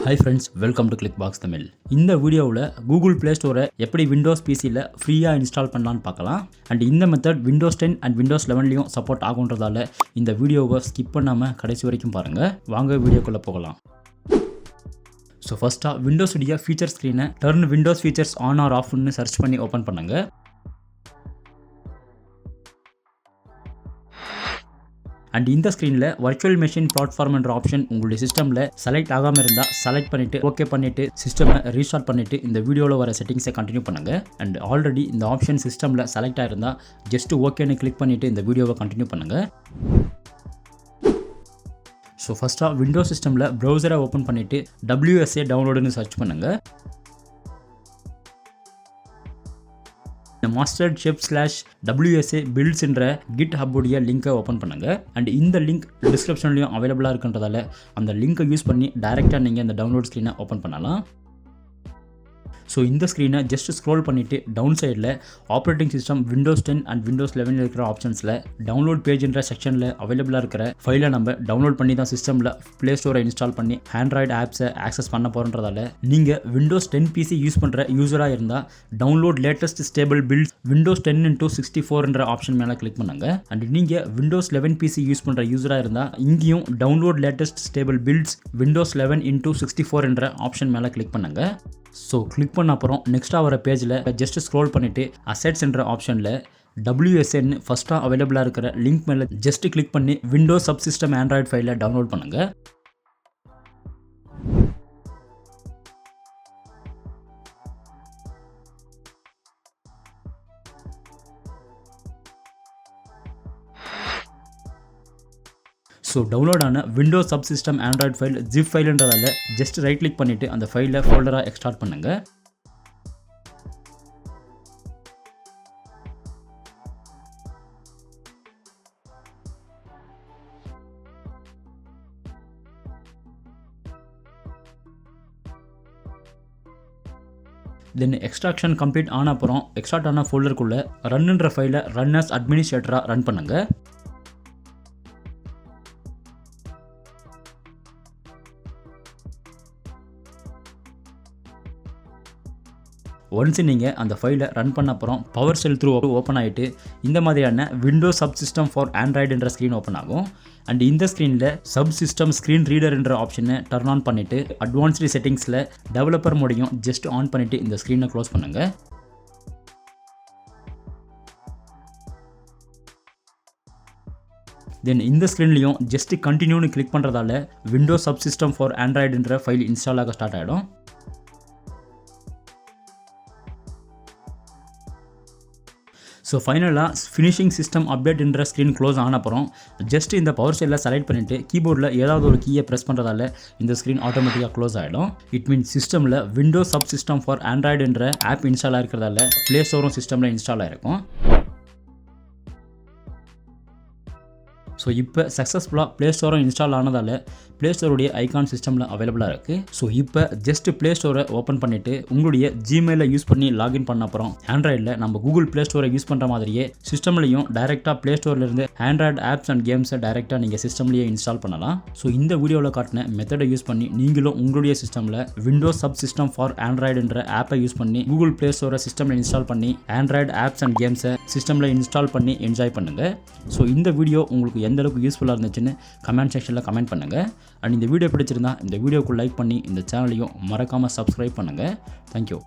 Hi friends, welcome to Clickbox Tamil. இந்த வீடியோவில் Google Play Store எப்படி Windows PCல ஃப்ரீயா இன்ஸ்டால் பண்ணலாம்னு பார்க்கலாம். அண்ட் இந்த மெத்தட் Windows 10 and Windows 11லயும் சப்போர்ட் ஆகுன்றதால இந்த வீடியோவை ஸ்கிப் பண்ணாம கடைசி வரைக்கும் பாருங்க. வாங்க வீடியோக்குள்ள போகலாம். ஸோ ஃபர்ஸ்ட்டாக விண்டோஸுடைய ஃபீச்சர் ஸ்க்ரீனை turn Windows features on or ஆஃப்னு சர்ச் பண்ணி ஓப்பன் பண்ணுங்க. அண்ட் இந்த ஸ்க்ரீனில் வர்ச்சுவல் மெஷின் பிளாட்ஃபார்ம் என்ற ஆப்ஷன் உங்களுடைய சிஸ்டமில் செலக்ட் ஆகாமல் இருந்தால் செலக்ட் பண்ணிவிட்டு ஓகே பண்ணிவிட்டு சிஸ்டமை ரீஸ்டார்ட் பண்ணிவிட்டு இந்த வீடியோவில் வர செட்டிங்ஸை கண்டினியூ பண்ணுங்கள். அண்ட் ஆல்ரெடி இந்த ஆப்ஷன் சிஸ்டமில் செலக்ட் ஆகிருந்தால் ஜஸ்ட் ஓகேன்னு கிளிக் பண்ணிவிட்டு இந்த வீடியோவை கண்டினியூ பண்ணுங்கள். ஸோ ஃபஸ்ட்டாக விண்டோஸ் சிஸ்டமில் ப்ரௌசரை ஓப்பன் பண்ணிவிட்டு WSA டவுன்லோடுன்னு சர்ச் பண்ணுங்கள். மாஸ்டர் ஷெஃப் /WSA builds என்ற GitHub உடைய லிங்கை ஓப்பன் பண்ணுங்கள். அண்ட் இந்த லிங்க் டிஸ்கிரிப்ஷன்லையும் அவைலபிளாக இருக்குன்றதால அந்த லிங்கை யூஸ் பண்ணி டைரெக்டாக நீங்கள் இந்த டவுன்லோட் ஸ்க்ரீனை ஓப்பன் பண்ணலாம். ஸோ இந்த ஸ்க்ரீனை ஜஸ்ட் ஸ்க்ரோல் பண்ணிவிட்டு டவுன் சைடில் operating system Windows 10 and Windows 11 இருக்கிற ஆப்ஷன்ஸில் டவுன்லோட் பேஜ்ன்ற செக்ஷனில் அவைலபிளாக இருக்கிற ஃபைலை நம்ம டவுன்லோட் பண்ணி தான் சிஸ்டமில் ப்ளே ஸ்டோரை இன்ஸ்டால் பண்ணி ஆண்ட்ராய்டு ஆப்ஸை ஆக்சஸ் பண்ண போகிறன்றதால நீங்கள் Windows 10 PC யூஸ் பண்ணுற யூஸராக இருந்தால் download latest stable builds Windows 10x64 option மேலே கிளிக் பண்ணுங்க. அண்ட் நீங்கள் Windows 11 PC யூஸ் பண்ணுற யூஸராக இருந்தால் இங்கேயும் download latest stable builds Windows 11x64 option மேலே கிளிக் பண்ணுங்க. ஸோ கிளிக் பண்ண அப்புறம் நெக்ஸ்ட்டாக வர பேஜில் ஜஸ்ட் ஸ்க்ரோல் பண்ணிவிட்டு அசெட்ஸ் என்ற ஆப்ஷனில் WSAன்னு ஃபஸ்ட்டாக அவைலபிளாக இருக்கிற லிங்க் மேலே ஜஸ்ட் கிளிக் பண்ணி விண்டோஸ் சப்சிஸ்டம் ஆண்ட்ராய்டு ஃபைலை டவுன்லோட் பண்ணுங்கள். ஸோ டவுன்லோட் ஆன Windows subsystem Android file zip ஃபைல்ன்றதால ஜஸ்ட் ரைட் கிளிக் பண்ணிவிட்டு அந்த ஃபைலை ஃபோல்டராக எக்ஸ்ட்ராக்ட் பண்ணுங்கள். தென் எக்ஸ்ட்ராக்ஷன் கம்ப்ளீட் ஆன அப்புறம் எக்ஸ்ட்ராக்ட் ஆன ஃபோல்டருக்குள்ளே ரன்ன்ற ஃபைலை ரன் அஸ் அட்மினிஸ்ட்ரேட்டராக ரன் பண்ணுங்கள். ஒன்ஸ் நீங்கள் அந்த ஃபைலை ரன் பண்ண அப்புறம் பவர் ஷெல் த்ரூ ஓப்பன் ஆகிட்டு இந்த மாதிரியான விண்டோஸ் சப்சிஸ்டம் ஃபார் ஆண்ட்ராய்டு என்ற ஸ்க்ரீன் ஓப்பன் ஆகும். அண்ட் இந்த ஸ்க்ரீனில் சப்சிஸ்டம் ஸ்க்ரீன் ரீடர் என்ற ஆப்ஷனை டர்ன் ஆன் பண்ணிவிட்டு அட்வான்ஸ்டு செட்டிங்ஸில் டெவலப்பர் மோடையும் ஜஸ்ட் ஆன் பண்ணிவிட்டு இந்த ஸ்க்ரீனை க்ளோஸ் பண்ணுங்கள். தென் இந்த ஸ்க்ரீன்லையும் ஜஸ்ட் கண்டினியூன்னு கிளிக் பண்ணுறதால விண்டோஸ் சப்சிஸ்டம் ஃபார் ஆண்ட்ராய்டுன்ற ஃபைல் இன்ஸ்டால் ஆக ஸ்டார்ட் ஆகிடும். ஸோ ஃபைனலாக ஃபினிஷிங் சிஸ்டம் அப்டேட்ன்ற ஸ்க்ரீன் க்ளோஸ் ஆன அப்புறம் ஜஸ்ட் இந்த பவர் ஷெல்லை செலக்ட் பண்ணிவிட்டு கீபோர்டில் ஏதாவது ஒரு கீயை ப்ரெஸ் பண்ணுறதால இந்த ஸ்க்ரீன் ஆட்டோமேட்டிக்காக க்ளோஸ் ஆகிடும். இட் மீன்ஸ் சிஸ்டமில் விண்டோஸ் சப்சிஸ்டம் ஃபார் ஆண்ட்ராய்டுன்ற ஆப் இன்ஸ்டால் ஆகிருக்கிறதால ப்ளே ஸ்டோரும் சிஸ்டமில் இன்ஸ்டால் ஆகிருக்கும். ஸோ இப்போ சக்ஸஸ்ஃபுல்லாக ப்ளே ஸ்டோரும் இன்ஸ்டால் ஆனதால் ப்ளே ஸ்டோருடைய ஐகான் சிஸ்டமில் அவைலபிளாக இருக்குது. ஸோ இப்போ ஜஸ்ட் ப்ளே ஸ்டோரை ஓப்பன் பண்ணிவிட்டு உங்களுடைய ஜிமெயிலை யூஸ் பண்ணி லாகின் பண்ண அப்புறம் ஆண்ட்ராய்டில் நம்ம கூகுள் ப்ளே ஸ்டோரை யூஸ் பண்ணுற மாதிரியே சிஸ்டம்லையும் டைரெக்டாக ப்ளே ஸ்டோர்லேருந்து ஆண்ட்ராய்டு ஆப்ஸ் அண்ட் கேம்ஸை டைரெக்டாக நீங்கள் சிஸ்டம்லேயே இன்ஸ்டால் பண்ணலாம். ஸோ இந்த வீடியோவில் காட்டின மெத்தடை யூஸ் பண்ணி நீங்களும் உங்களுடைய சிஸ்டமில் விண்டோஸ் சப்சிஸ்டம் ஃபார் ஆண்ட்ராய்டுன்ற ஆப்பை யூஸ் பண்ணி கூகுள் ப்ளே ஸ்டோரை சிஸ்டமில் இன்ஸ்டால் பண்ணி ஆண்ட்ராய்டு ஆப்ஸ் அண்ட் கேம்ஸை சிஸ்டமில் இன்ஸ்டால் பண்ணி என்ஜாய் பண்ணுங்கள். ஸோ இந்த வீடியோ உங்களுக்கு எந்த அளவுக்கு யூஸ்ஃபுல்லாக இருந்துச்சுன்னு கமெண்ட் செக்ஷனில் கமெண்ட் பண்ணுங்கள். அண்ட் இந்த வீடியோ பிடிச்சிருந்தா இந்த வீடியோக்கு லைக் பண்ணி இந்த சேனலையும் மறக்காமல் சப்ஸ்கிரைப் பண்ணுங்கள். தேங்க்யூ.